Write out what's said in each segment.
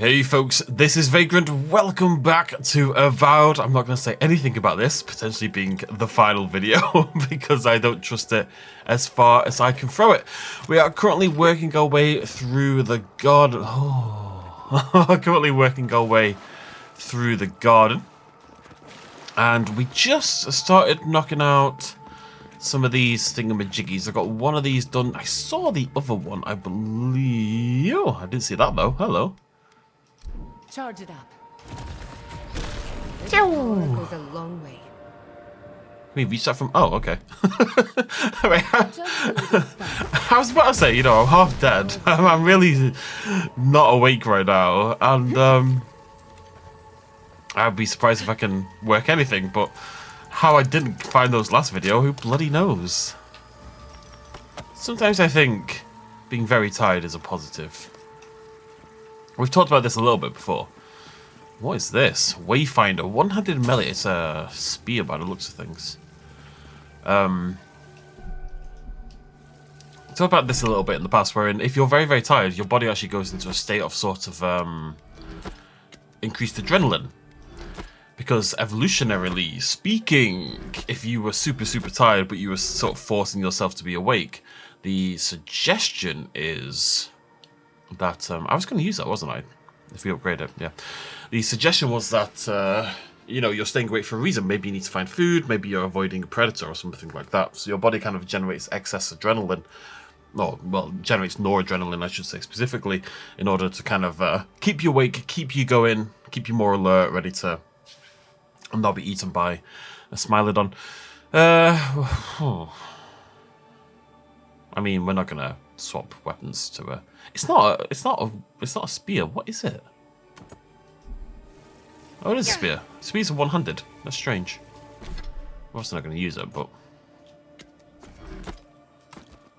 Hey folks, this is Vagrant. Welcome back to Avowed. I'm not going to say anything about this potentially being the final video because I don't trust it as far as I can throw it. We are currently working our way through the garden. And we just started knocking out some of these thingamajiggies. I got one of these done. I saw the other one, I believe. Oh, I didn't see that though. Hello. Charge it up. Pew! Goes a long way. We reached that from. Oh, okay. Right. I was about to say, you know, I'm half dead. I'm really not awake right now, and I'd be surprised if I can work anything. But how I didn't find those last video, who bloody knows? Sometimes I think being very tired is a positive. We've talked about this a little bit before. What is this? Wayfinder. One-handed melee. It's a spear by the looks of things. Talked about this a little bit in the past, wherein if you're very, very tired, your body actually goes into a state of sort of increased adrenaline. Because evolutionarily speaking, if you were super, super tired, but you were sort of forcing yourself to be awake, the suggestion is that I was going to use that, wasn't I? If we upgrade it, yeah. The suggestion was that you know, you're staying awake for a reason. Maybe you need to find food. Maybe you're avoiding a predator or something like that. So your body kind of generates excess adrenaline, or well, generates noradrenaline, I should say specifically, in order to kind of keep you awake, keep you going, keep you more alert, ready to not be eaten by a Smilodon. I mean, we're not gonna swap weapons to a. It's not a spear. What is it? Oh, it is a spear. Spears are one-handed. That's strange. I'm also not going to use it, but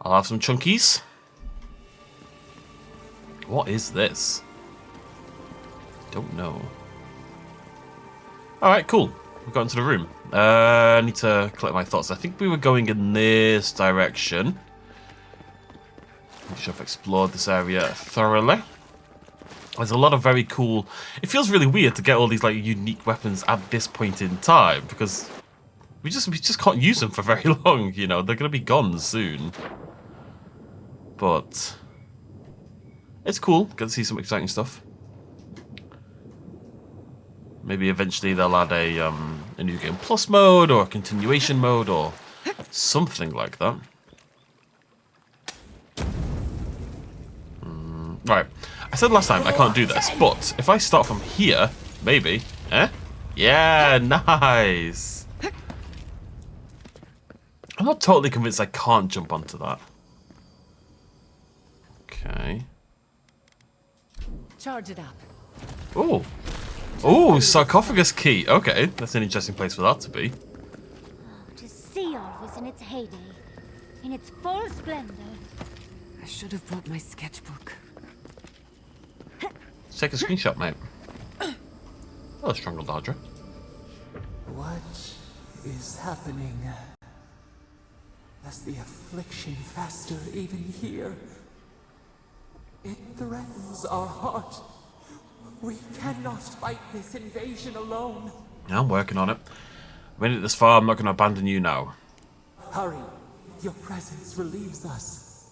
I'll have some chunkies. What is this? Don't know. All right, cool. We've got into the room. I need to collect my thoughts. I think we were going in this direction. I'm sure I've explored this area thoroughly. There's a lot of very cool. It feels really weird to get all these like unique weapons at this point in time because we just can't use them for very long. You know, they're gonna be gone soon. But it's cool. Get to see some exciting stuff. Maybe eventually they'll add a new game plus mode or a continuation mode or something like that. Right, I said last time I can't do this, but if I start from here, maybe, eh? Yeah, nice. I'm not totally convinced I can't jump onto that. Okay. Charge it up. Oh. Oh, sarcophagus key. Okay, that's an interesting place for that to be. To see all was in its heyday, in its full splendor. I should have brought my sketchbook. Let's take a screenshot, mate. Hello, Strangled Aedyr. What is happening? Does the affliction fester even here? It threatens our heart. We cannot fight this invasion alone. I'm working on it. Made it this far, I'm not going to abandon you now. Hurry, your presence relieves us.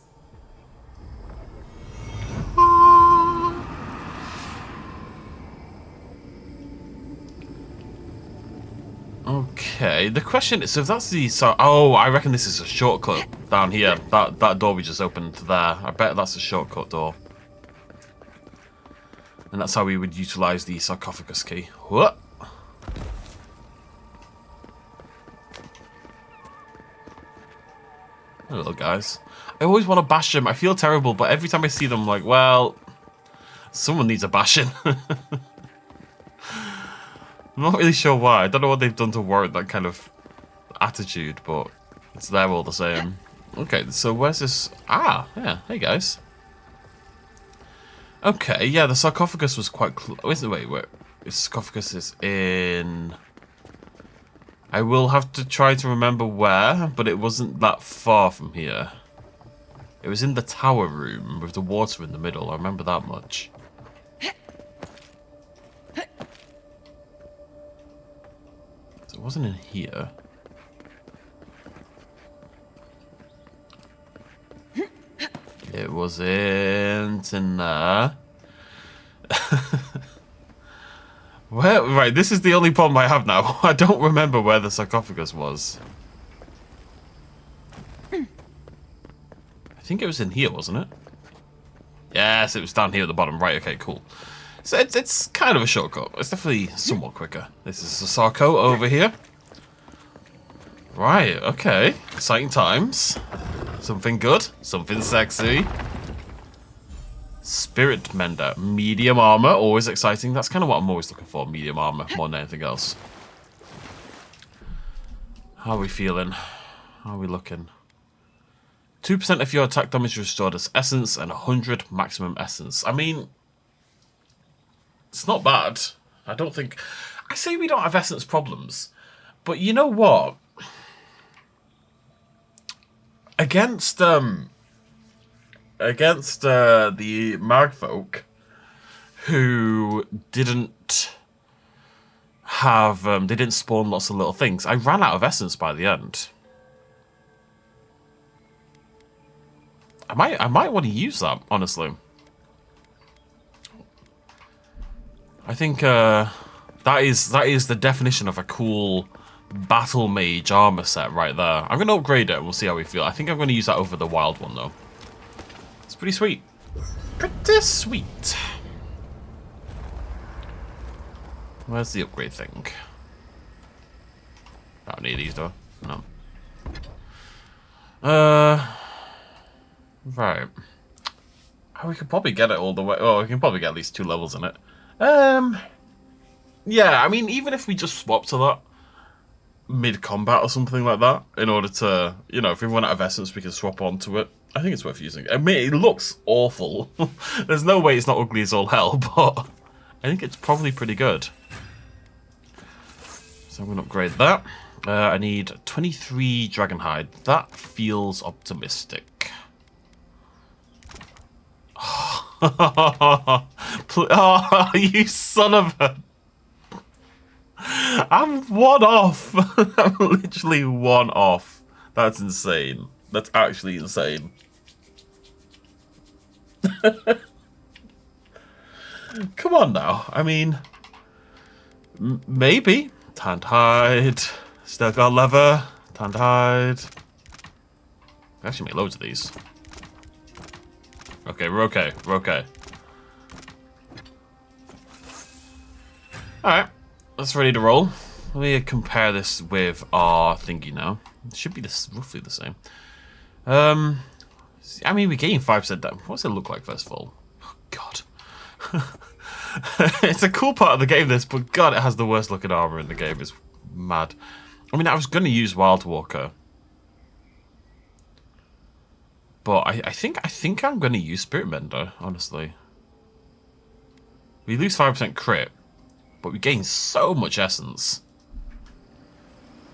Okay, the question is, so if that's the, oh, I reckon this is a shortcut down here. That door we just opened there. I bet that's a shortcut door. And that's how we would utilize the sarcophagus key. What? Hello, guys. I always want to bash them. I feel terrible, but every time I see them, I'm like, well, someone needs a bashing. I'm not really sure why. I don't know what they've done to warrant that kind of attitude, but it's there all the same. Okay, so where's this? Ah, yeah. Hey, guys. Okay, yeah, the sarcophagus was quite close. Oh, isn't it? Wait. The sarcophagus is in. I will have to try to remember where, but it wasn't that far from here. It was in the tower room with the water in the middle. I remember that much. wasn't in here. It wasn't in there. Where? Right, this is the only problem I have now. I don't remember where the sarcophagus was. I think it was in here, wasn't it? Yes, it was down here at the bottom. Right, okay, cool. So it's kind of a shortcut. It's definitely somewhat quicker. This is the Sarco over here. Right, okay. Exciting times. Something good. Something sexy. Spirit Mender. Medium armor. Always exciting. That's kind of what I'm always looking for. Medium armor more than anything else. How are we feeling? How are we looking? 2% of your attack damage restored as essence and 100 maximum essence. I mean, it's not bad. I don't think... I say we don't have essence problems. But you know what? Against the Magfolk who didn't have... they didn't spawn lots of little things. I ran out of essence by the end. I might want to use that, honestly. I think that is the definition of a cool battle mage armor set right there. I'm going to upgrade it and we'll see how we feel. I think I'm going to use that over the wild one, though. It's pretty sweet. Pretty sweet. Where's the upgrade thing? I don't need these, though. No. Right. Oh, we could probably get it all the way. Oh, we can probably get at least 2 levels in it. Yeah, I mean, even if we just swap to that mid-combat or something like that, in order to, you know, if we run out of essence, we can swap onto it. I think it's worth using. I mean, it looks awful. There's no way it's not ugly as all hell, but I think it's probably pretty good. So I'm going to upgrade that. I need 23 Dragonhide. That feels optimistic. Oh, you son of a... I'm 1 off. I'm literally 1 off. That's insane. That's actually insane. Come on now. I mean, maybe. Tanned hide. Still got leather. Tanned hide. I actually made loads of these. Okay, we're okay. We're okay. Alright. That's ready to roll. Let me compare this with our thingy now. It should be this roughly the same. I mean, we gain 5% down. What's it look like, first of all? Oh, God. It's a cool part of the game, this, but God, it has the worst looking armor in the game. It's mad. I mean, I was going to use Wild Walker. But I think I'm going to use Spirit Mender, honestly. We lose 5% crit, but we gain so much essence.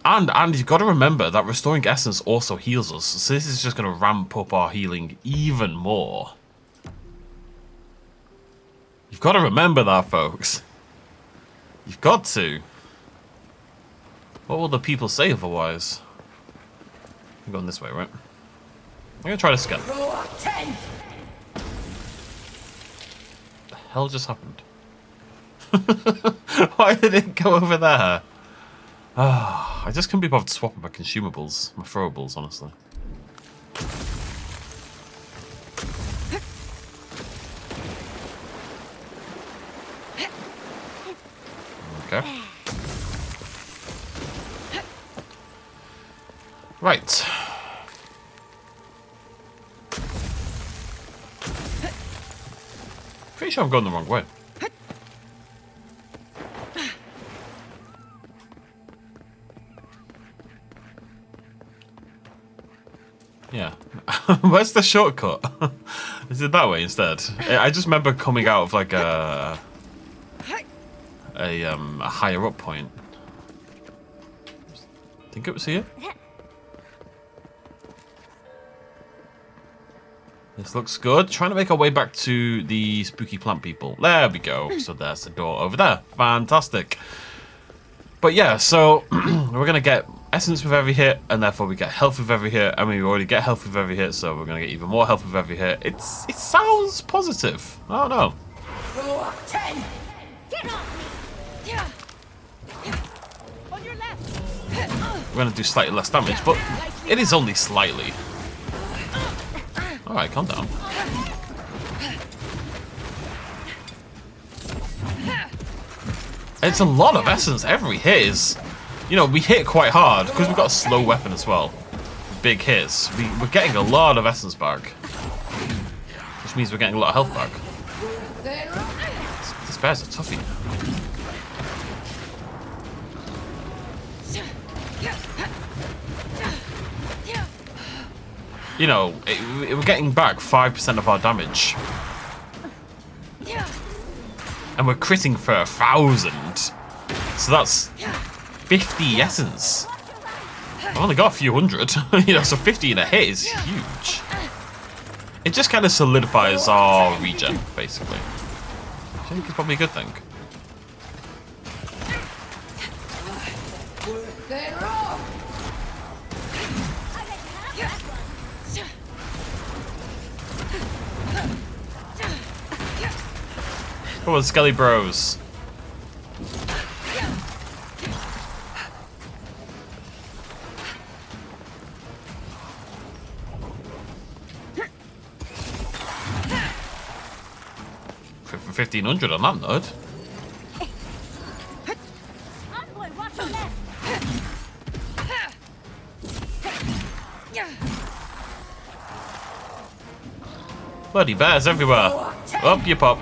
And you've got to remember that restoring essence also heals us. So this is just going to ramp up our healing even more. You've got to remember that, folks. You've got to. What will the people say otherwise? I'm going this way, right? I'm going to try to scan. What the hell just happened? Why did it go over there? Ah, I just couldn't be bothered swapping my consumables, my throwables, honestly. Okay. Right. Pretty sure I'm going the wrong way. Yeah. Where's the shortcut? Is it that way instead? I just remember coming out of like a higher up point. I think it was here. This looks good. Trying to make our way back to the spooky plant people. There we go. So there's the door over there. Fantastic. But yeah, so we're gonna get essence with every hit, and therefore we get health with every hit. I mean, we already get health with every hit, so we're gonna get even more health with every hit. It sounds positive. I don't know. 10. Get off me. On your left. We're gonna do slightly less damage, but it is only slightly. All right, calm down. It's a lot of essence. Every hit is, you know, we hit quite hard because we've got a slow weapon as well. Big hits. We're getting a lot of essence back, which means we're getting a lot of health back. This bear's a toughie. You know, we're getting back 5% of our damage. And we're critting for 1,000. So that's 50 essence. I've only got a few hundred. You know, so 50 in a hit is huge. It just kind of solidifies our regen, basically. I think it's probably a good thing. Come on, Skelly Bros. For 1,500 on that node. Envoy, watch your left. Bloody bears everywhere. Up you pop.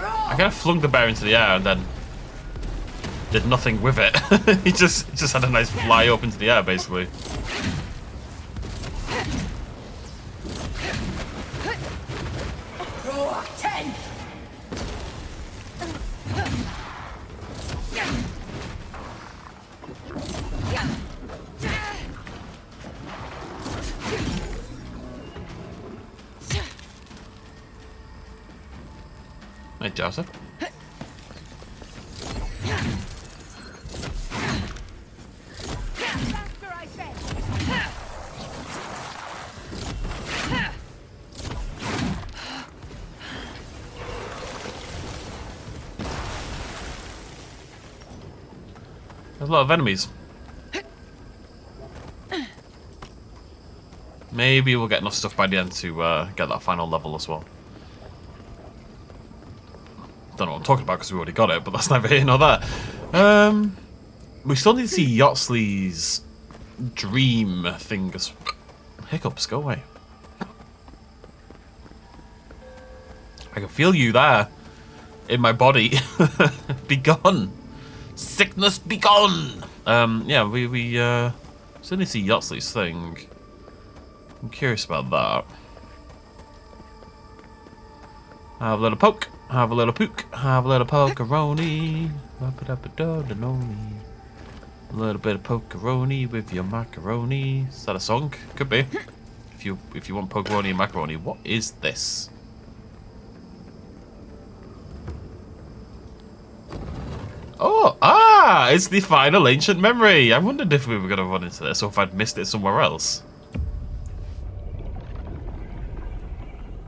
I kind of flung the bear into the air and then did nothing with it. he just had a nice fly up into the air, basically. Hey, Joseph. There's a lot of enemies. Maybe we'll get enough stuff by the end to get that final level as well. Don't know what I'm talking about because we already got it, but that's neither here nor there. We still need to see Yotsley's dream thing. Hiccups, go away. I can feel you there in my body. Be gone. Sickness be gone. Yeah, we still need to see Yotsley's thing. I'm curious about that. Have a little poke. Have a little poke. Have a little pokeroni. A little bit of pokeroni with your macaroni. Is that a song? Could be. If you want pokeroni and macaroni, what is this? Oh, it's the final ancient memory. I wondered if we were going to run into this or if I'd missed it somewhere else.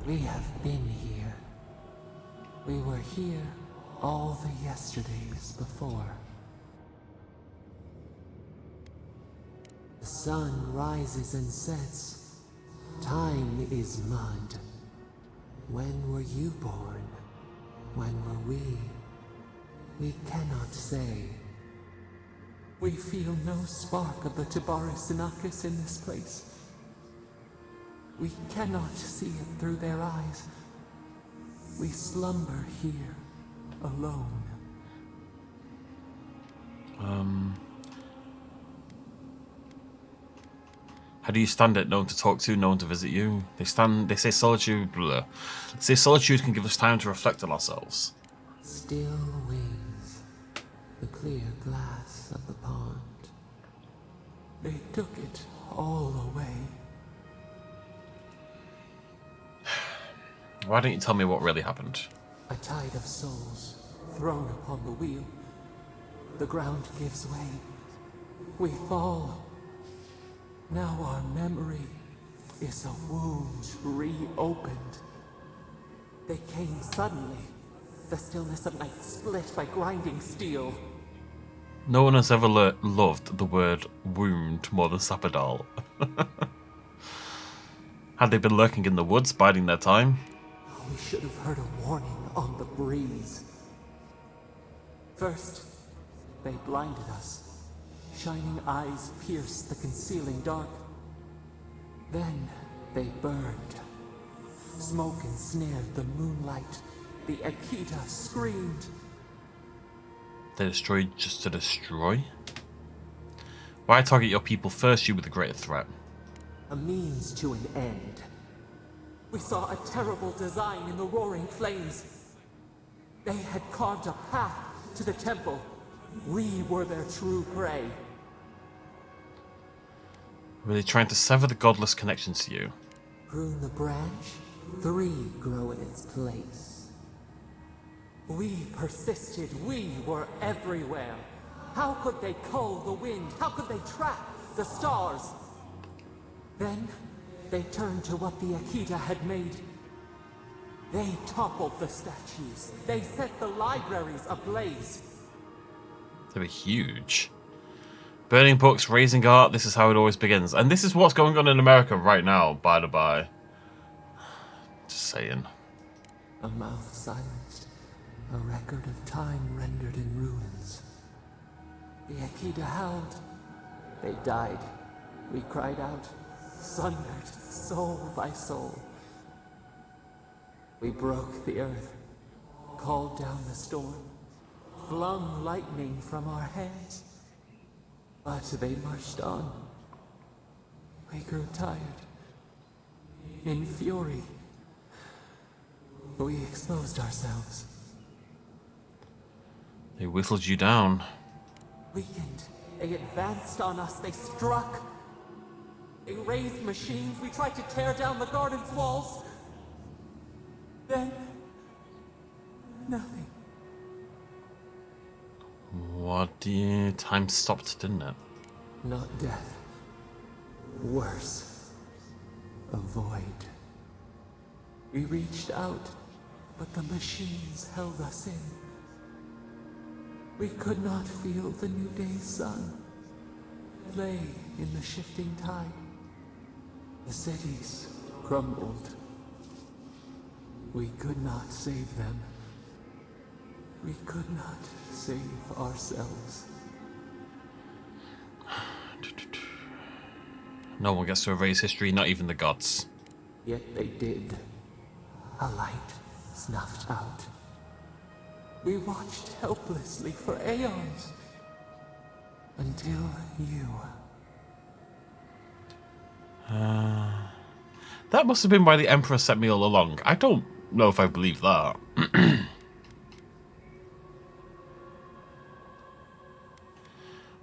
We have been here. We were here all the yesterdays before. The sun rises and sets. Time is mud. When were you born? When were we? We cannot say. We feel no spark of the Tabaris Inachus in this place. We cannot see it through their eyes. We slumber here, alone. How do you stand it? No one to talk to, no one to visit you. They say solitude. Blah. They say solitude can give us time to reflect on ourselves. Still wings, the clear glass of the pond. They took it all away. Why don't you tell me what really happened? A tide of souls thrown upon the wheel. The ground gives way. We fall. Now our memory is a wound reopened. They came suddenly. The stillness of night split by grinding steel. No one has ever loved the word wound more than Sapadal. Had they been lurking in the woods, biding their time? We should have heard a warning on the breeze. First, they blinded us. Shining eyes pierced the concealing dark. Then they burned. Smoke ensnared the moonlight. The Akita screamed. They destroyed just to destroy? Why target your people first? You were the greater threat. A means to an end. We saw a terrible design in the roaring flames. They had carved a path to the temple. We were their true prey. Were they trying to sever the godless connection to you? Prune the branch, 3 grow in its place. We persisted, we were everywhere. How could they cull the wind? How could they trap the stars? Then, they turned to what the Akita had made. They toppled the statues. They set the libraries ablaze. They were huge. Burning books, raising art, this is how it always begins. And this is what's going on in America right now, by the by. Just saying. A mouth silenced. A record of time rendered in ruins. The Akita howled. They died. We cried out, sundered soul by soul. We broke the earth, called down the storm, flung lightning from our hands. But they marched on. We grew tired. In fury, we exposed ourselves. They whittled you down. Weakened, they advanced on us, they struck. They raised machines, we tried to tear down the garden's walls. Then, nothing. Time stopped, didn't it? Not death. Worse. A void. We reached out, but the machines held us in. We could not feel the new day's sun. Lay in the shifting tide. The cities crumbled. We could not save them. We could not save ourselves. No one gets to erase history, not even the gods. Yet they did. A light snuffed out. We watched helplessly for aeons. Until you. That must have been why the Emperor sent me all along. I don't know if I believe that.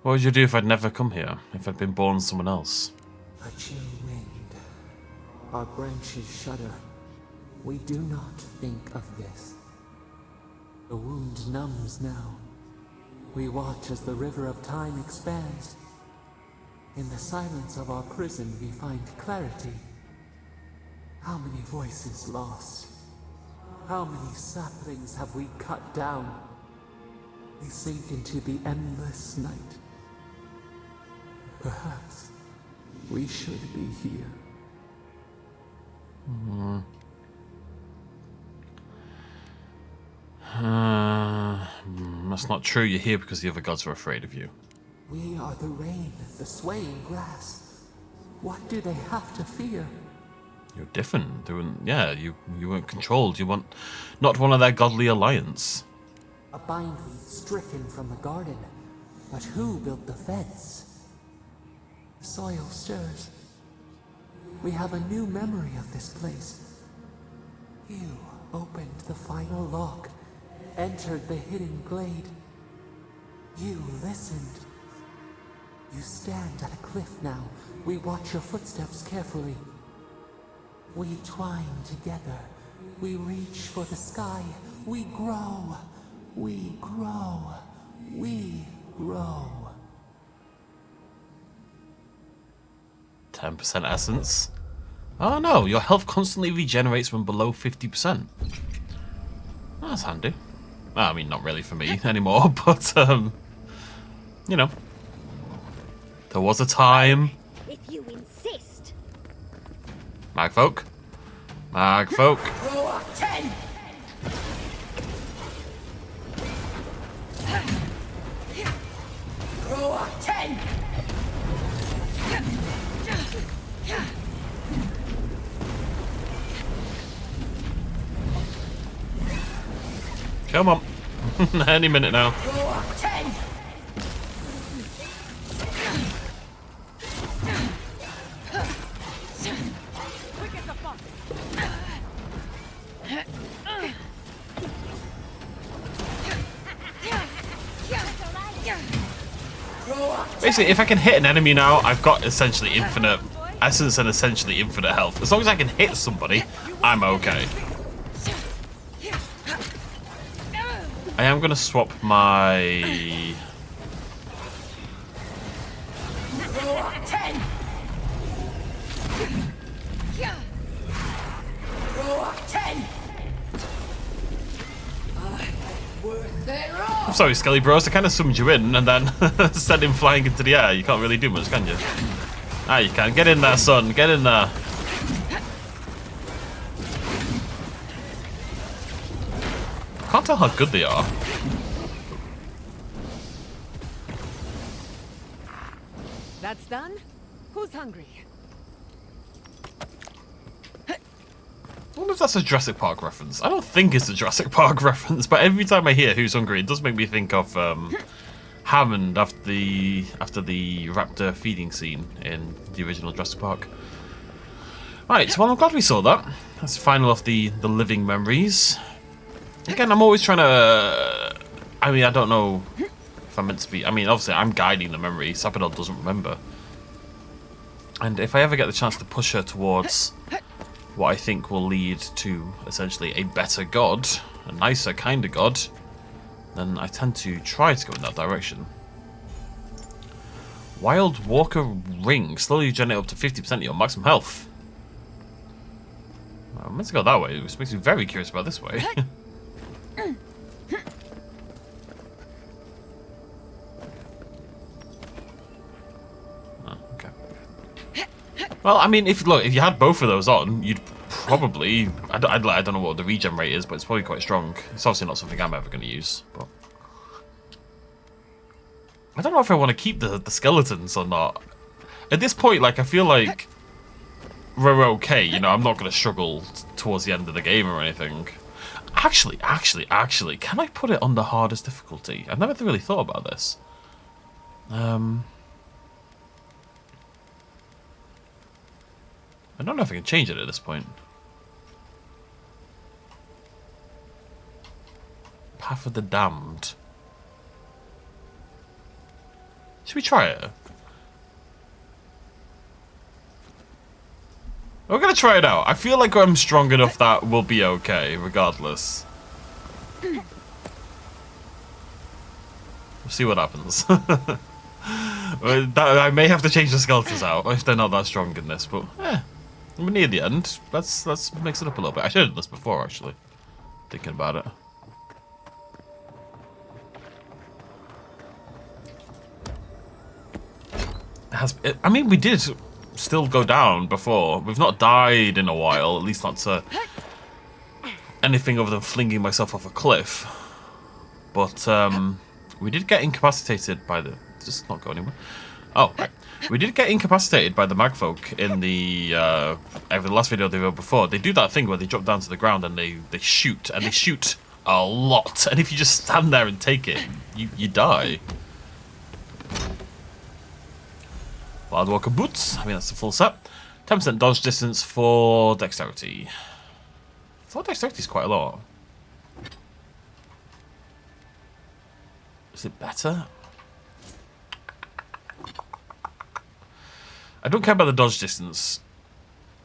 What would you do if I'd never come here? If I'd been born someone else? A chill wind. Our branches shudder. We do not think of this. The wound numbs now. We watch as the river of time expands. In the silence of our prison we find clarity. How many voices lost? How many saplings have we cut down? We sink into the endless night. Perhaps we should be here. That's not true. You're here because the other gods are afraid of you. We are the rain, the swaying grass. What do they have to fear? You're different. They weren't, yeah, you weren't controlled. You want not one of their godly alliance. A bindweed stricken from the garden. But who built the fence? The soil stirs. We have a new memory of this place. You opened the final lock, entered the hidden glade. You listened. You stand at a cliff now. We watch your footsteps carefully. We twine together, We reach for the sky. We grow. We grow. We grow. 10% essence. Oh no, your health constantly regenerates when below 50%. That's handy. Well, I mean, not really for me anymore, but, you know. There was a time. If you insist. Magfolk. Magfolk. Roar 10! Roar 10! Come on. Any minute now. Roar 10! Basically, if I can hit an enemy now, I've got essentially infinite essence and essentially infinite health. As long as I can hit somebody, I'm okay. I am going to swap my... Roar 10! Roar 10! I'm sorry, Skelly Bros. I kind of summoned you in and then sent him flying into the air. You can't really do much, can you? Ah, you can. Get in there, son. Get in there. Can't tell how good they are. That's done? Who's hungry? I wonder if that's a Jurassic Park reference. I don't think it's a Jurassic Park reference, but every time I hear Who's Hungry, it does make me think of Hammond after the raptor feeding scene in the original Jurassic Park. Right, well, I'm glad we saw that. That's the final of the living memories. Again, I'm always trying to... I mean, I don't know if I'm meant to be... I mean, obviously, I'm guiding the memory. Sapodel doesn't remember. And if I ever get the chance to push her towards what I think will lead to, essentially, a better god, a nicer kind of god, then I tend to try to go in that direction. Wild Walker Ring. Slowly regenerate up to 50% of your maximum health. Well, I'm meant to go that way, which makes me very curious about this way. Well, I mean, if you had both of those on, you'd probably... I don't know what the regen rate is, but it's probably quite strong. It's obviously not something I'm ever going to use, but... I don't know if I want to keep the skeletons or not. At this point, like, I feel like we're okay, you know, I'm not going to struggle towards the end of the game or anything. Actually, can I put it on the hardest difficulty? I've never really thought about this. I don't know if I can change it at this point. Path of the Damned. Should we try it? We're gonna try it out. I feel like I'm strong enough that we'll be okay, regardless. We'll see what happens. I may have to change the skeletons out if they're not that strong in this, but we're near the end. Let's mix it up a little bit. I should have done this before, actually. Thinking about it. I mean, we did still go down before. We've not died in a while, at least not to anything other than flinging myself off a cliff. But we did get incapacitated by the... Does this not go anywhere? Oh, right. We did get incapacitated by the magfolk in the last video they were before. They do that thing where they drop down to the ground and they shoot, and they shoot a lot. And if you just stand there and take it, you die. Wild Walker Boots. I mean, that's the full set. 10% dodge distance for dexterity. I thought dexterity is quite a lot. Is it better? I don't care about the dodge distance.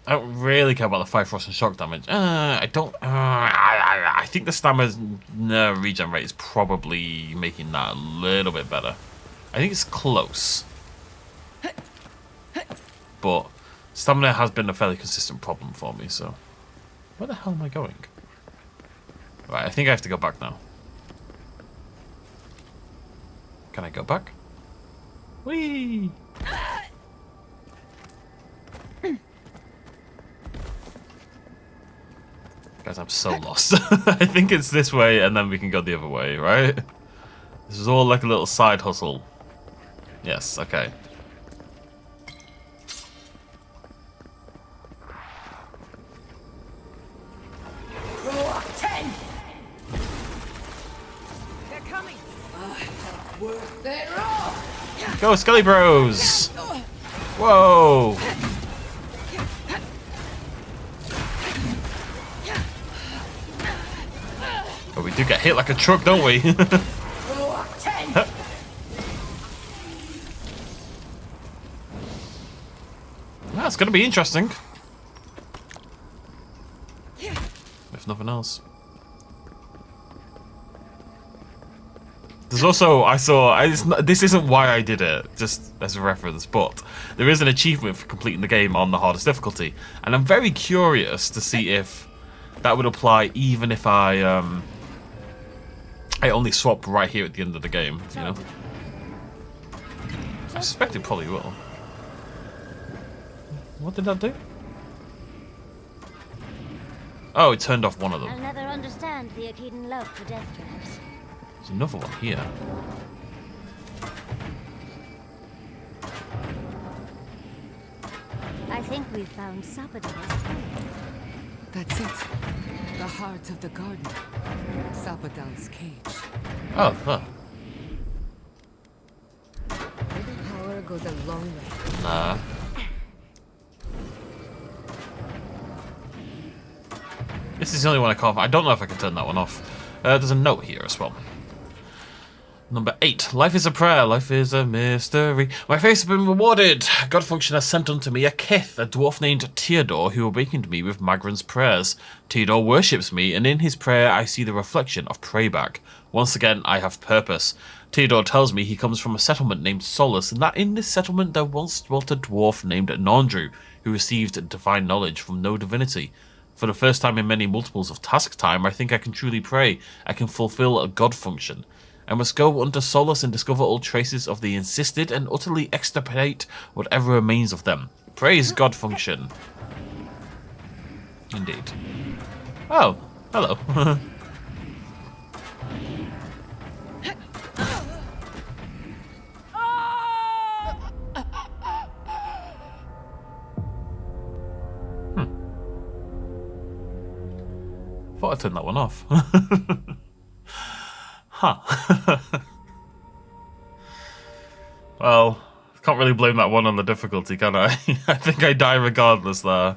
I don't really care about the fire, frost, and shock damage. I don't. I think the stamina regen rate is probably making that a little bit better. I think it's close, but stamina has been a fairly consistent problem for me. So, where the hell am I going? Right, I think I have to go back now. Can I go back? Whee! Guys, I'm so lost. I think it's this way and then we can go the other way, right? This is all like a little side hustle. Yes, okay. Roar 10! They're coming. Worth their roar! Go, Skelly Bros! Whoa! Oh, we do get hit like a truck, don't we? Roar 10! That's gonna be interesting. If nothing else. There's also, this isn't why I did it, just as a reference, but there is an achievement for completing the game on the hardest difficulty. And I'm very curious to see if that would apply even if I only swap right here at the end of the game, you know? I suspect it probably will. What did that do? Oh, it turned off one of them. I'll never understand the Aedyr love for death traps. There's another one here. I think we've found Sapodal's. That's it. The heart of the garden. Sapodal's cage. Oh, huh. Little power goes a long way. Nah. This is the only one I can't. I don't know if I can turn that one off. There's a note here as well. Number 8. Life is a prayer, life is a mystery. My face has been rewarded. God Function has sent unto me a kith, a dwarf named Theodore, who awakened me with Magran's prayers. Theodore worships me, and in his prayer I see the reflection of Prayback. Once again, I have purpose. Theodore tells me he comes from a settlement named Solus, and that in this settlement there once dwelt a dwarf named Nandru, who received divine knowledge from no divinity. For the first time in many multiples of task time, I think I can truly pray. I can fulfill a God function. I must go unto Solus and discover all traces of the insisted and utterly extirpate whatever remains of them. Praise God function. Indeed. Oh, hello. Thought I turned that one off. Huh. Well, can't really blame that one on the difficulty, can I? I think I die regardless there.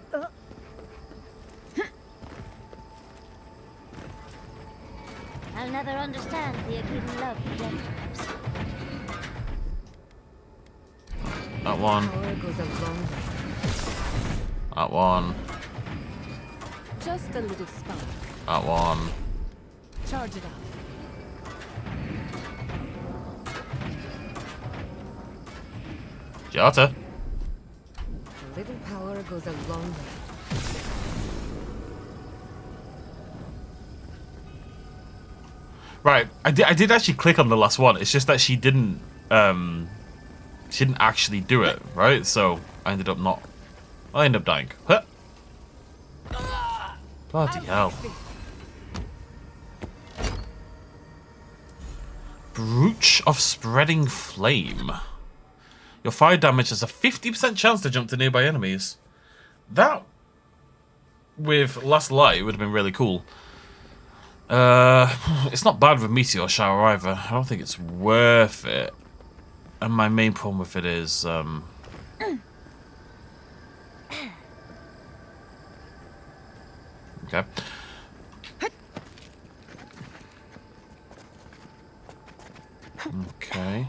I'll never understand the Aedyr love for death traps. That one. Power goes a long way. That one. Just a little spark. That one. Charge it up. Jota. A little power goes a long way. Right, I did actually click on the last one. It's just that she didn't actually do it, right? So I ended up dying. Huh. Bloody hell. Brooch of Spreading Flame. Your fire damage has a 50% chance to jump to nearby enemies. That, with Last Light, would have been really cool. It's not bad with Meteor Shower either. I don't think it's worth it. And my main problem with it is, okay. Okay.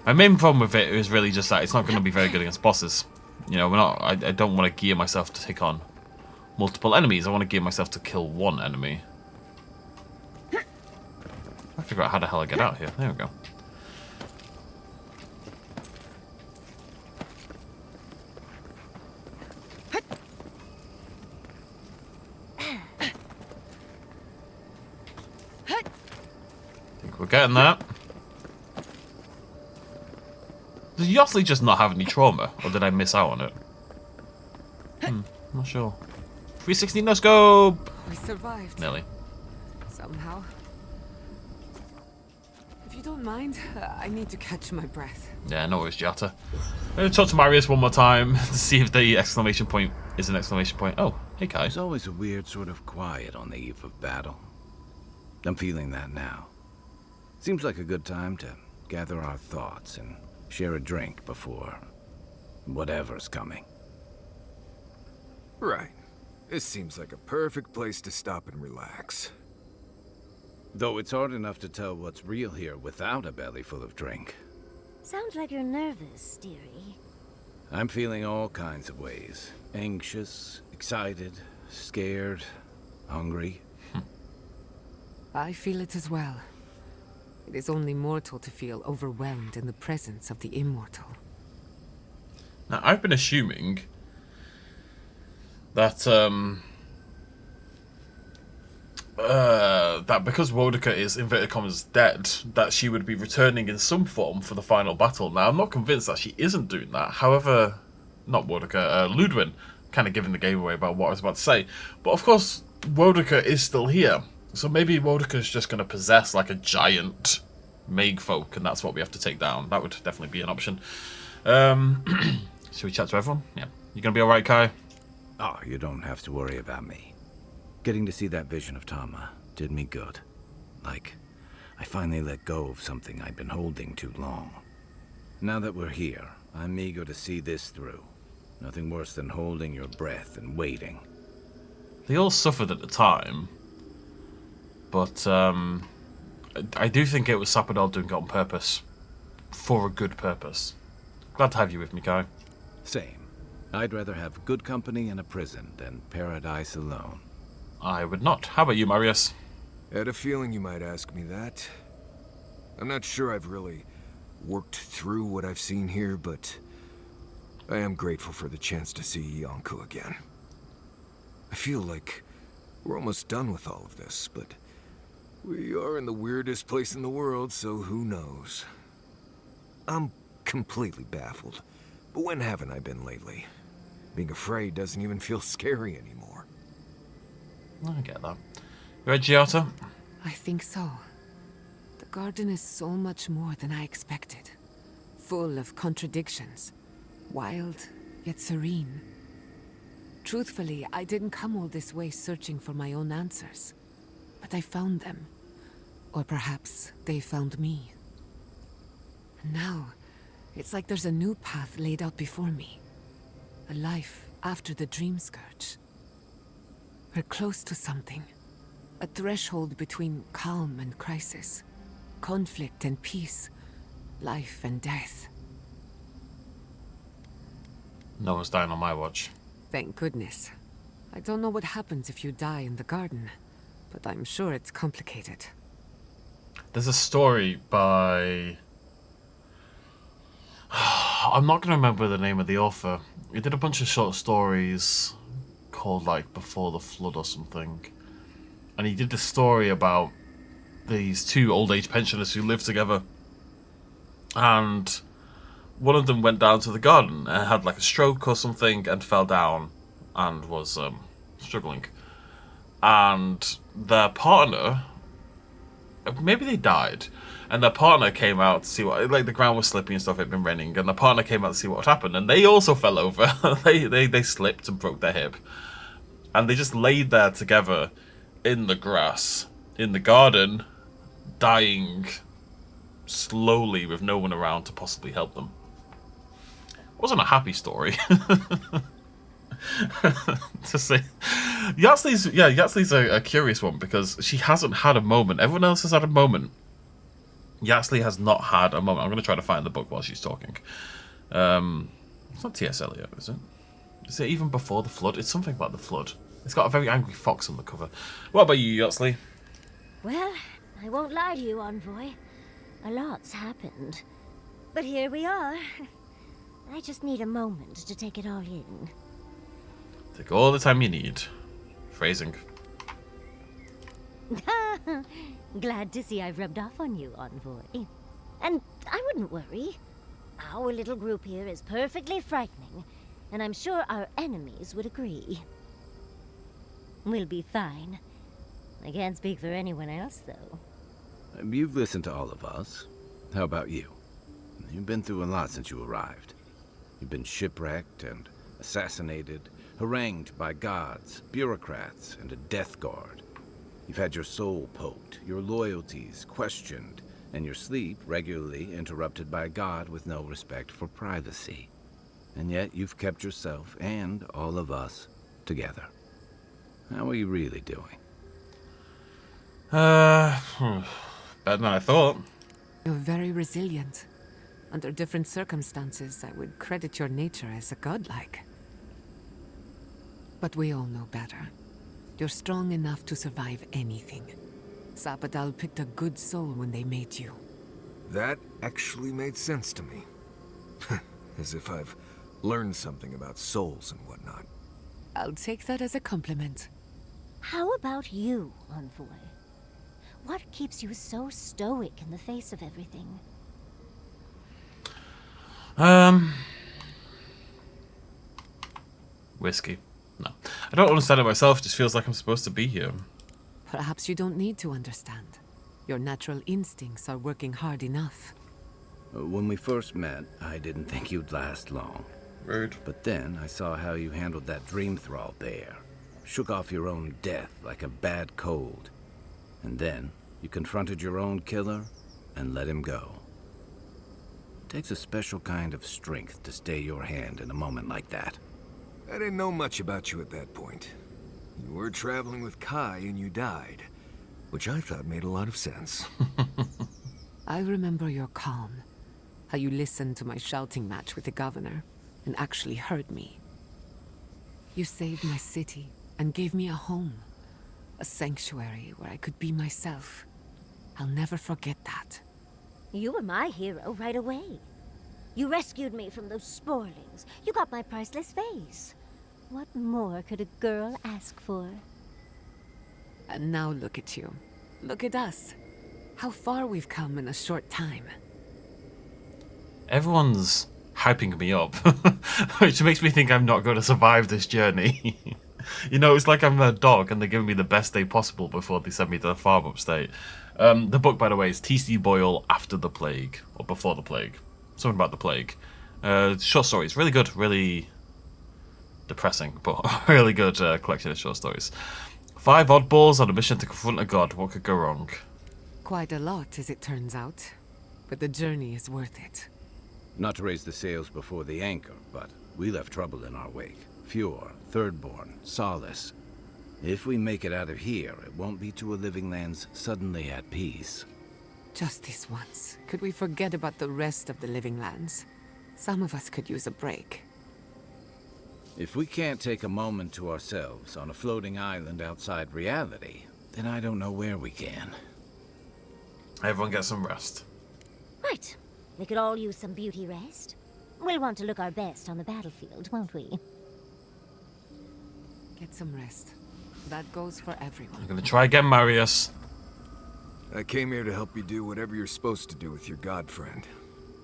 My main problem with it is really just that it's not going to be very good against bosses. You know, I don't want to gear myself to take on multiple enemies. I want to gear myself to kill one enemy. I figure out how the hell I get out here. There we go. Think we're getting that. Does Yosley just not have any trauma, or did I miss out on it? Not sure. 360 no scope. We survived. Nearly. Somehow. If you don't mind, I need to catch my breath. Yeah, no worries, Giata. I'm going to talk to Marius one more time to see if the exclamation point is an exclamation point. Oh, hey Kai. There's always a weird sort of quiet on the eve of battle. I'm feeling that now. Seems like a good time to gather our thoughts and share a drink before whatever's coming. Right. This seems like a perfect place to stop and relax. Though it's hard enough to tell what's real here without a belly full of drink. Sounds like you're nervous, dearie. I'm feeling all kinds of ways. Anxious, excited, scared, hungry. I feel it as well. It is only mortal to feel overwhelmed in the presence of the immortal. Now, I've been assuming that that because Wodeka is inverted commas dead, that she would be returning in some form for the final battle. Now, I'm not convinced that she isn't doing that. However, not Wodeka, Ludwin, kind of giving the game away about what I was about to say. But of course, Wodeka is still here. So maybe Wodeka's just going to possess like a giant Maeg folk, and that's what we have to take down. That would definitely be an option. Should we chat to everyone? Yeah. You going to be alright, Kai? Oh, you don't have to worry about me. Getting to see that vision of Tama did me good. Like, I finally let go of something I'd been holding too long. Now that we're here, I'm eager to see this through. Nothing worse than holding your breath and waiting. They all suffered at the time, but I do think it was Sapodal doing it on purpose, for a good purpose. Glad to have you with me, Kai. Same. I'd rather have good company in a prison than paradise alone. I would not. How about you, Marius? I had a feeling you might ask me that. I'm not sure I've really worked through what I've seen here, but I am grateful for the chance to see Yonko again. I feel like we're almost done with all of this, but we are in the weirdest place in the world, so who knows? I'm completely baffled, but when haven't I been lately? Being afraid doesn't even feel scary anymore. I get that. You ready, Giata? I think so. The garden is so much more than I expected. Full of contradictions. Wild, yet serene. Truthfully, I didn't come all this way searching for my own answers. But I found them. Or perhaps they found me. And now, it's like there's a new path laid out before me. A life after the Dream Scourge. We're close to something. A threshold between calm and crisis. Conflict and peace. Life and death. No one's dying on my watch. Thank goodness. I don't know what happens if you die in the garden, but I'm sure it's complicated. There's a story by... I'm not going to remember the name of the author. He did a bunch of short stories called, like, Before the Flood or something. And he did this story about these two old-age pensioners who lived together. And one of them went down to the garden and had, like, a stroke or something and fell down and was struggling. And their partner... Maybe they died. And their partner came out to see what... Like, the ground was slippy and stuff, it had been raining. And the partner came out to see what had happened. And they also fell over. they slipped and broke their hip. And they just laid there together in the grass, in the garden, dying slowly with no one around to possibly help them. It wasn't a happy story. To say, Yatsli's a curious one because she hasn't had a moment. Everyone else has had a moment Yaxley has not had a moment. I'm going to try to find the book while she's talking. It's not T.S. Eliot, is it? Is it even before the flood? It's something about the flood. It's got a very angry fox on the cover. What about you, Yaxley? Well, I won't lie to you, Envoy. A lot's happened. But here we are. I just need a moment to take it all in. Take all the time you need. Phrasing. Glad to see I've rubbed off on you, Envoy. And I wouldn't worry. Our little group here is perfectly frightening, and I'm sure our enemies would agree. We'll be fine. I can't speak for anyone else, though. You've listened to all of us. How about you? You've been through a lot since you arrived. You've been shipwrecked and assassinated, harangued by gods, bureaucrats, and a death guard. You've had your soul poked, your loyalties questioned, and your sleep regularly interrupted by a god with no respect for privacy. And yet you've kept yourself and all of us together. How are you really doing? Better than I thought. You're very resilient. Under different circumstances, I would credit your nature as a godlike. But we all know better. You're strong enough to survive anything. Zapadal picked a good soul when they made you. That actually made sense to me. As if I've learned something about souls and whatnot. I'll take that as a compliment. How about you, Envoy? What keeps you so stoic in the face of everything? Whiskey. No. I don't understand it myself, it just feels like I'm supposed to be here. Perhaps you don't need to understand. Your natural instincts are working hard enough. When we first met, I didn't think you'd last long. Rude. But then I saw how you handled that dream thrall there. Shook off your own death like a bad cold. And then you confronted your own killer and let him go. It takes a special kind of strength to stay your hand in a moment like that. I didn't know much about you at that point. You were traveling with Kai and you died, which I thought made a lot of sense. I remember your calm. How you listened to my shouting match with the governor and actually heard me. You saved my city and gave me a home. A sanctuary where I could be myself. I'll never forget that. You were my hero right away. You rescued me from those sporlings. You got my priceless vase. What more could a girl ask for? And now look at you. Look at us. How far we've come in a short time. Everyone's hyping me up, which makes me think I'm not going to survive this journey. You know, it's like I'm a dog and they're giving me the best day possible before they send me to the farm upstate. The book, by the way, is T.C. Boyle After the Plague, or Before the Plague. Something about the plague. Short stories, really good, really depressing, but really good collection of short stories. 5 oddballs on a mission to confront a god. What could go wrong? Quite a lot, as it turns out. But the journey is worth it. Not to raise the sails before the anchor, but we left trouble in our wake. Fjord, Thirdborn, Solace. If we make it out of here, it won't be to a living lands suddenly at peace. Just this once. Could we forget about the rest of the living lands? Some of us could use a break. If we can't take a moment to ourselves on a floating island outside reality, then I don't know where we can. Everyone get some rest. Right. We could all use some beauty rest. We'll want to look our best on the battlefield, won't we? Get some rest. That goes for everyone. I'm going to try again, Marius. I came here to help you do whatever you're supposed to do with your god friend.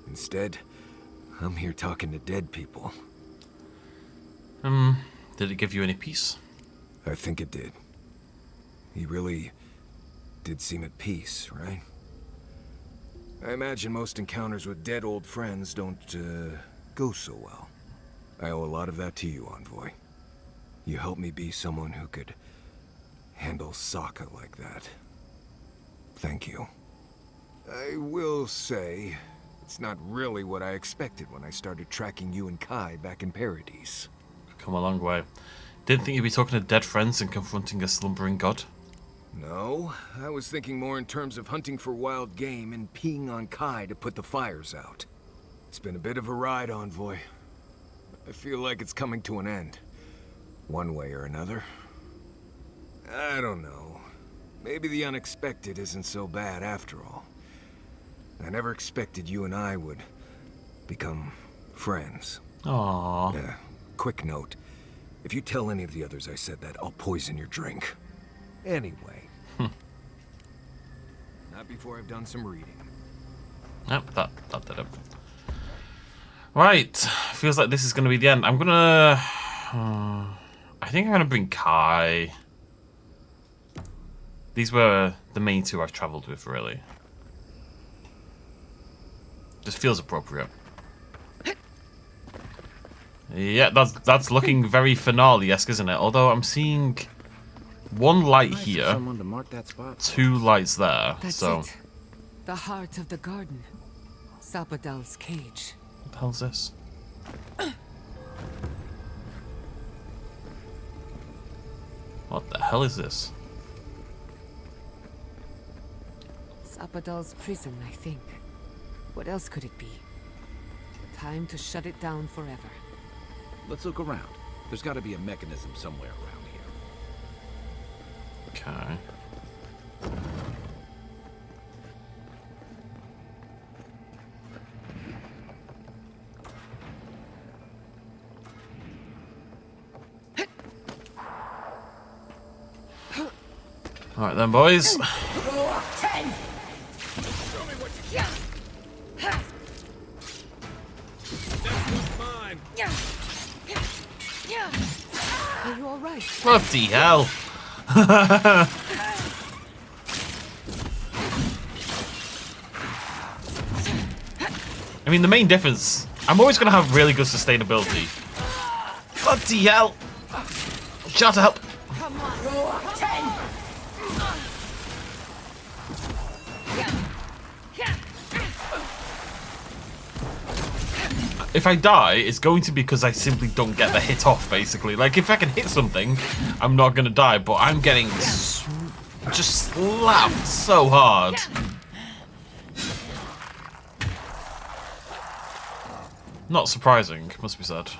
Instead, I'm here talking to dead people. Did it give you any peace? I think it did. He really did seem at peace, right? I imagine most encounters with dead old friends don't, go so well. I owe a lot of that to you, Envoy. You helped me be someone who could handle Sokka like that. Thank you. I will say, it's not really what I expected when I started tracking you and Kai back in Paradise. Come a long way. Didn't think you'd be talking to dead friends and confronting a slumbering god. No, I was thinking more in terms of hunting for wild game and peeing on Kai to put the fires out. It's been a bit of a ride, Envoy. I feel like it's coming to an end. One way or another. I don't know. Maybe the unexpected isn't so bad after all. I never expected you and I would become friends. Aww. Quick note. If you tell any of the others I said that, I'll poison your drink. Anyway. Not before I've done some reading. Yep, that did it. Right. Feels like this is going to be the end. I'm going to... I think I'm going to bring Kai. These were the main two I've travelled with, really. Just feels appropriate. Yeah, that's looking very finale-esque, isn't it? Although I'm seeing one light here, Someone to mark that spot. 2 lights there. That's so it. The heart of the garden. Sapadal's cage. what the hell's this? What the hell is this? Sapadal's prison, I think. What else could it be? Time to shut it down forever. Let's look around. There's got to be a mechanism somewhere around here. Okay. Alright then, boys. Roar 10! Are you alright? Bloody hell. I mean, the main difference... I'm always going to have really good sustainability. Bloody hell. Shout to help. Roar 10! If I die, it's going to be because I simply don't get the hit off, basically. Like, if I can hit something, I'm not going to die, but I'm getting just slapped so hard. Not surprising, must be said.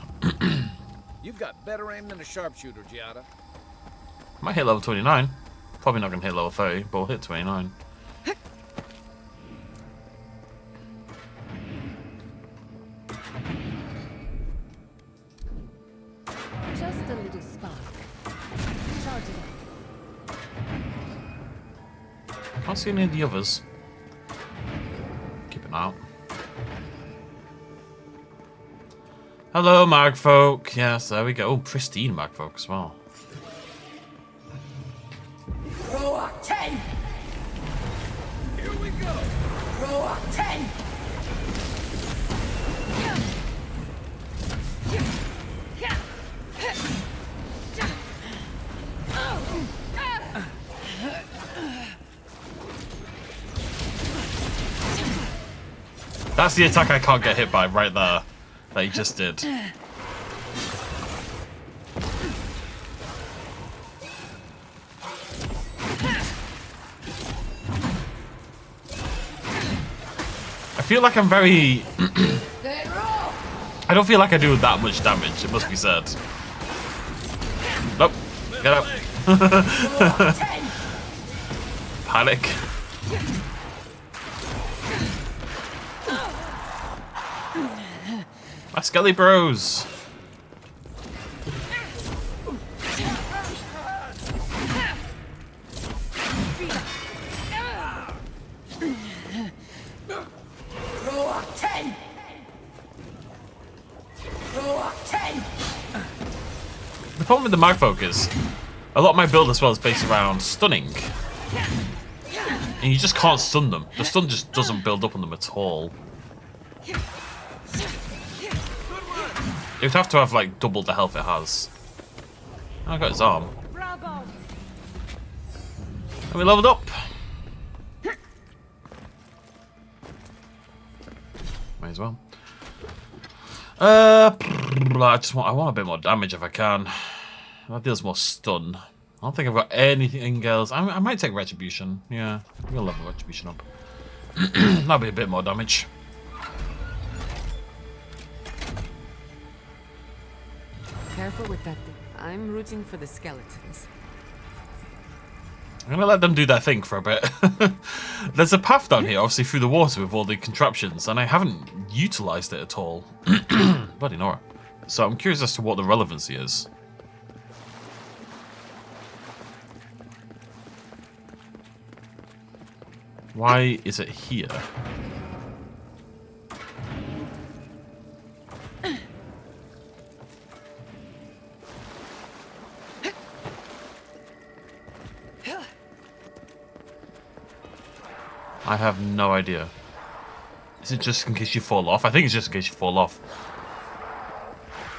You've got better aim than a sharpshooter, Giada. Might hit level 29. Probably not going to hit level 30, but we'll hit 29. Just a little spark. Charge it up. Can't see any of the others. Keep an eye out. Hello, Magfolk. Yes, there we go. Oh, pristine Magfolk as well. Roar 10! Here we go! Roar 10! That's the attack I can't get hit by right there. That he just did. I feel like I'm very... I don't feel like I do that much damage, it must be said. Nope. Get out. Panic. My Skelly Bros. Roar 10! Roar 10! The problem with the Magfolk is a lot of my build as well is based around stunning. And you just can't stun them. The stun just doesn't build up on them at all. You'd have to have like double the health it has. Oh, I got his arm. Bravo! And we leveled up. May as well. I want a bit more damage if I can. That deals more stun. don't think I've got anything else. I might take Retribution. Yeah, we'll level Retribution up. That'll be a bit more damage. Careful with that thing. I'm rooting for the skeletons. I'm gonna let them do their thing for a bit. There's a path down here, obviously through the water with all the contraptions, and I haven't utilized it at all. Bloody Nora. So I'm curious as to what the relevancy is. Why is it here? I have no idea. Is it just in case you fall off? I think it's just in case you fall off.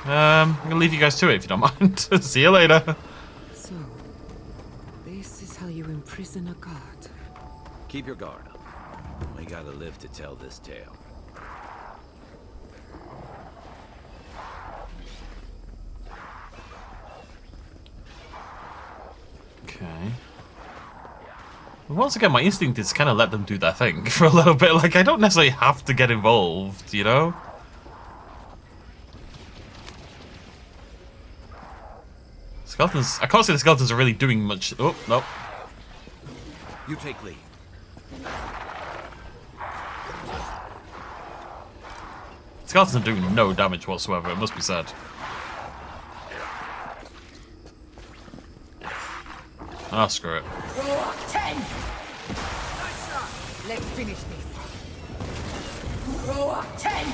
I'm gonna leave you guys to it if you don't mind. See you later. So, this is how you imprison a god. Keep your guard up. We gotta live to tell this tale. Okay. Once again, my instinct is kind of let them do their thing for a little bit. Like, I don't necessarily have to get involved, you know? Skeletons... I can't say the skeletons are really doing much... Oh, no. You take lead. Skeletons are doing no damage whatsoever, it must be said. Ah, screw it. Roar 10! Let's finish this. Roar 10!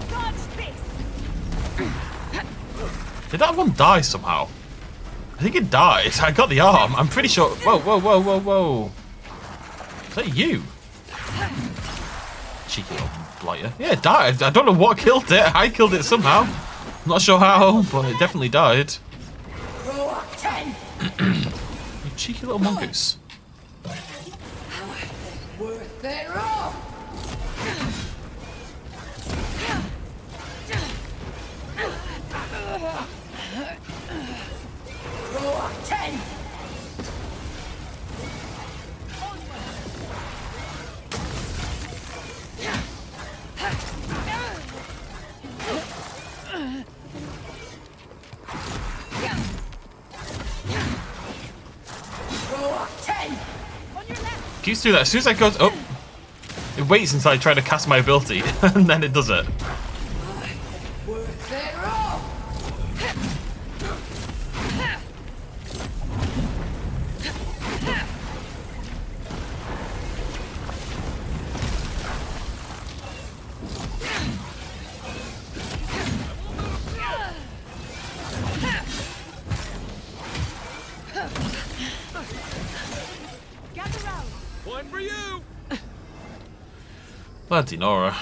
Dodge this! Did that one die somehow? I think it died. I got the arm. I'm pretty sure... Whoa, whoa, whoa, whoa, whoa. Is that you? Cheeky little blighter. Yeah, it died. I don't know what killed it. I killed it somehow. Not sure how, but it definitely died. Roar 10! You cheeky little mongoose. Worth it all! Roar 10! Roar 10! Keeps doing that. As soon as I go... Oh. It waits until I try to cast my ability, and then it does it. Worth it all! One for you! Bloody Nora.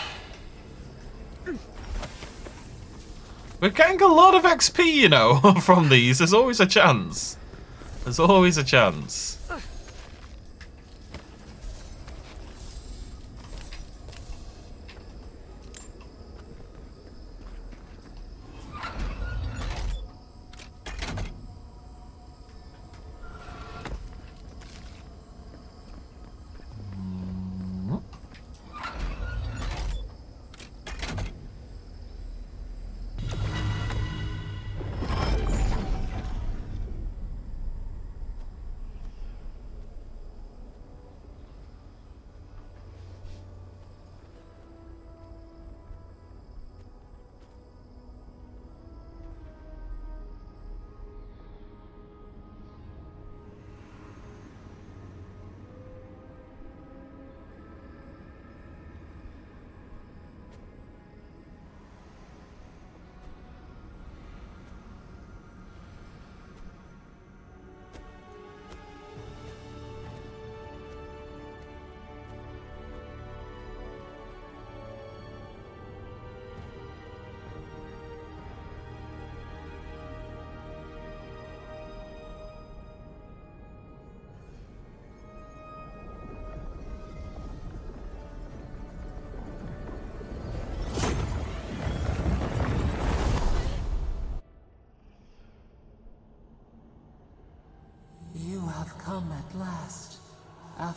We're getting a lot of XP, you know, from these. There's always a chance. There's always a chance.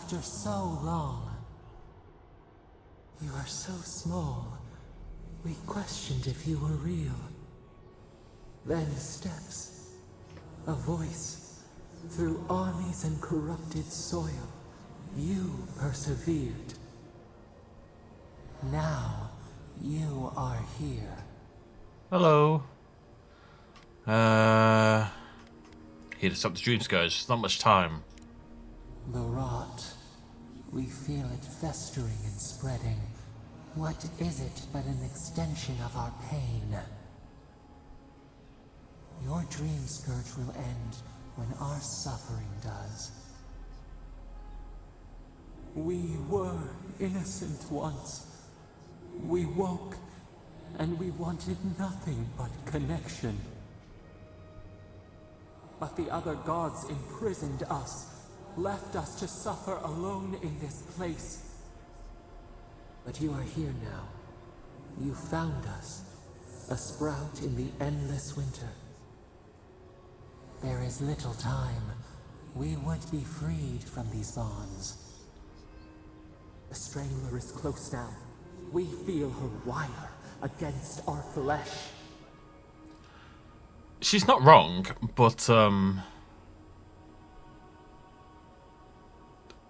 After so long, you are so small, we questioned if you were real. Then steps, a voice, through armies and corrupted soil, you persevered. Now, you are here. Hello. Here to stop the dream scourge. There's not much time. The rot. We feel it festering and spreading. What is it but an extension of our pain? Your dream scourge will end when our suffering does. We were innocent once. We woke, and we wanted nothing but connection. But the other gods imprisoned us, left us to suffer alone in this place. But you are here now. You found us, a sprout in the endless winter. There is little time. We would be freed from these bonds. The Strangler is close now. We feel her wire against our flesh. She's not wrong, but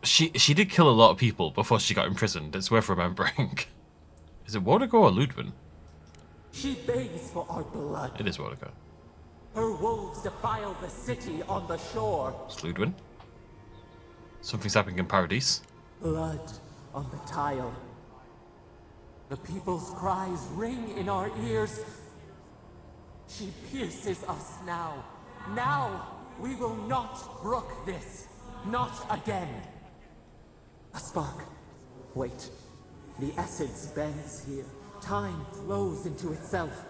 she did kill a lot of people before she got imprisoned. It's worth remembering. Is it Wardigo or Ludwin? She begs for our blood. It is Wardigo. Her wolves defile the city on the shore. It's Ludwin. Something's happening in Paradise. Blood on the tile. The people's cries ring in our ears. She pierces us now. Now, we will not brook this. Not again. A spark. Wait. The essence bends here. Time flows into itself.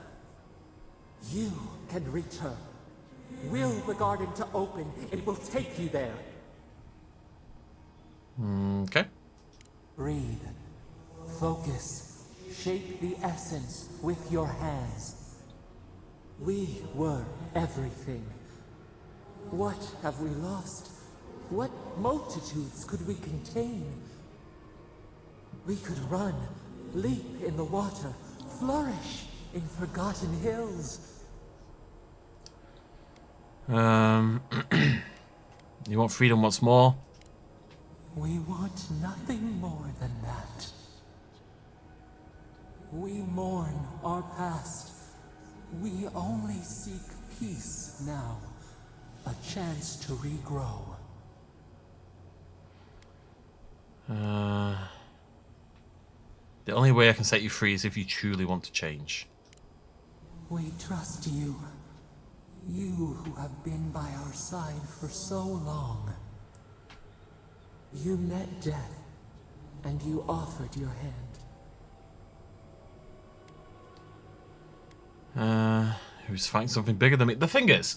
You can reach her. Will the garden to open, it will take you there. Okay. Breathe. Focus. Shape the essence with your hands. We were everything. What have we lost? What multitudes could we contain? We could run, leap in the water, flourish in forgotten hills. You want freedom once more? We want nothing more than that. We mourn our past. We only seek peace now. A chance to regrow. The only way I can set you free is if you truly want to change. We trust you. You who have been by our side for so long. You met death, and you offered your hand. Who's fighting something bigger than me? The thing is,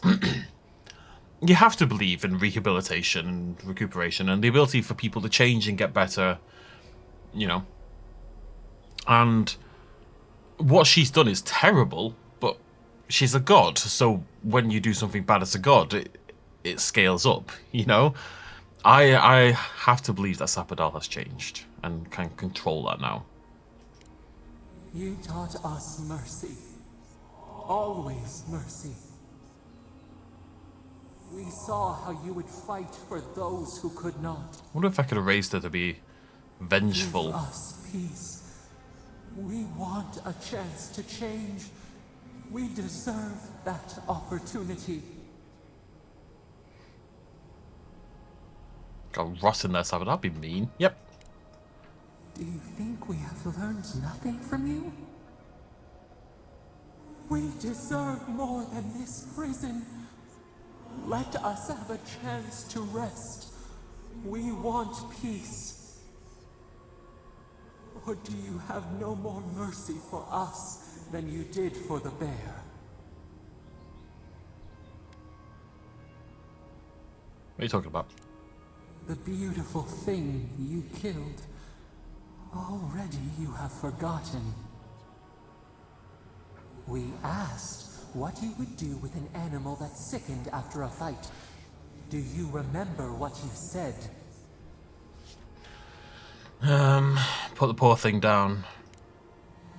you have to believe in rehabilitation and recuperation and the ability for people to change and get better, you know. And what she's done is terrible, but she's a god, so when you do something bad as a god, it scales up, you know? I have to believe that Sapadal has changed and can control that now. You taught us mercy. Always mercy. We saw how you would fight for those who could not. I wonder if I could have raised her to be vengeful. Give us peace. We want a chance to change. We deserve that opportunity. Got rot in there, Sapadal. That'd be mean. Yep. Do you think we have learned nothing from you? We deserve more than this prison. Let us have a chance to rest. We want peace. Or do you have no more mercy for us than you did for the bear? What are you talking about? The beautiful thing you killed. Already you have forgotten. We asked what you would do with an animal that sickened after a fight. Do you remember what you said? Put the poor thing down.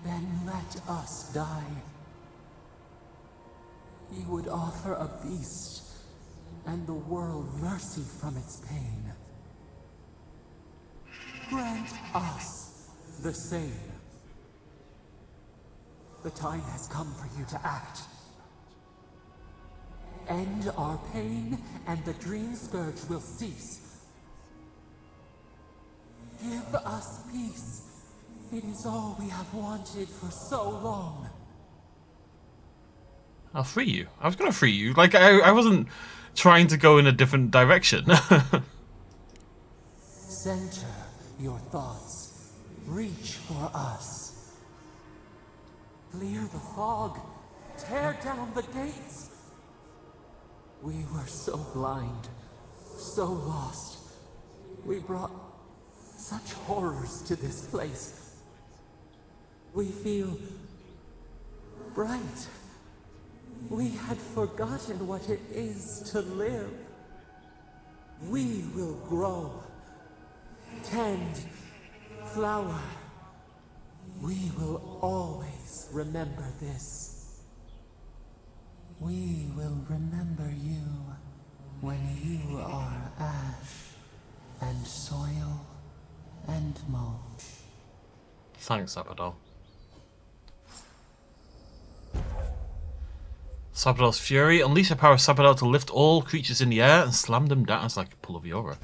Then let us die. He would offer a beast, and the world mercy from its pain. Grant us the same. The time has come for you to act. End our pain, and the dream scourge will cease. Give us peace. It is all we have wanted for so long. I'll free you. I was gonna free you. Like, I wasn't trying to go in a different direction. Center your thoughts. Reach for us. Clear the fog. Tear down the gates. We were so blind, so lost. We brought such horrors to this place. We feel bright. We had forgotten what it is to live. We will grow, tend, flower. We will always remember this. We will remember you when you are ash and soil and mulch. Thanks, Sabadell. Sabadell's Fury. Unleash the power of Sabadell to lift all creatures in the air and slam them down. It's like a pull of Eora.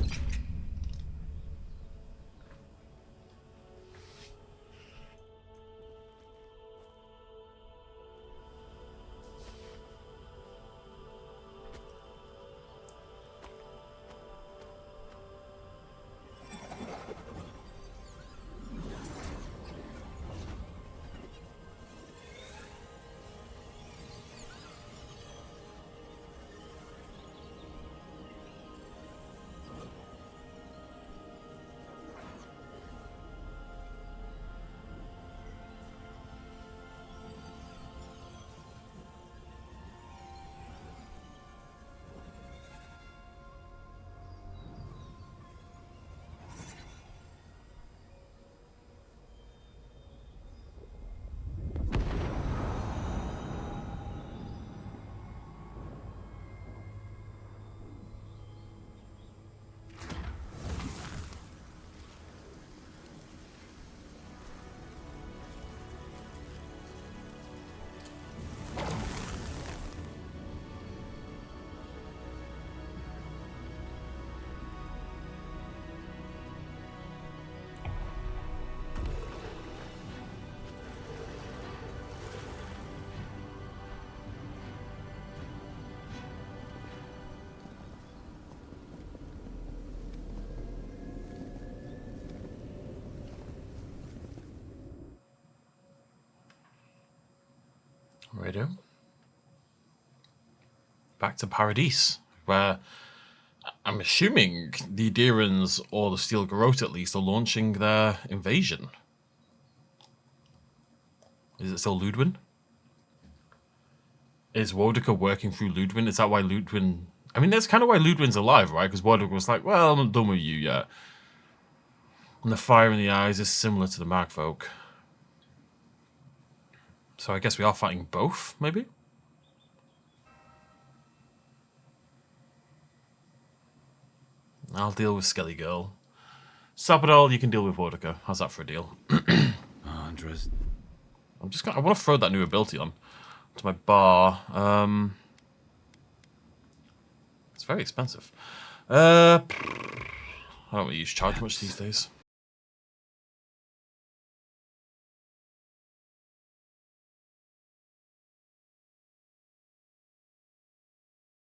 Radio. Back to Paradise, where I'm assuming the Aedyrans, or the Steel Garrote at least, are launching their invasion. Is it still Ludwin? Is Wodika working through Ludwin? Is that why Ludwin... I mean, that's kind of why Ludwin's alive, right? Because Wodika was like, well, I'm not done with you yet. And the fire in the eyes is similar to the Magfolk. So I guess we are fighting both, maybe? I'll deal with Skelly Girl. Sabadell, you can deal with Wodika. How's that for a deal? Andres. I'm just gonna... I want to throw that new ability on to my bar. It's very expensive. I don't really use charge much these days.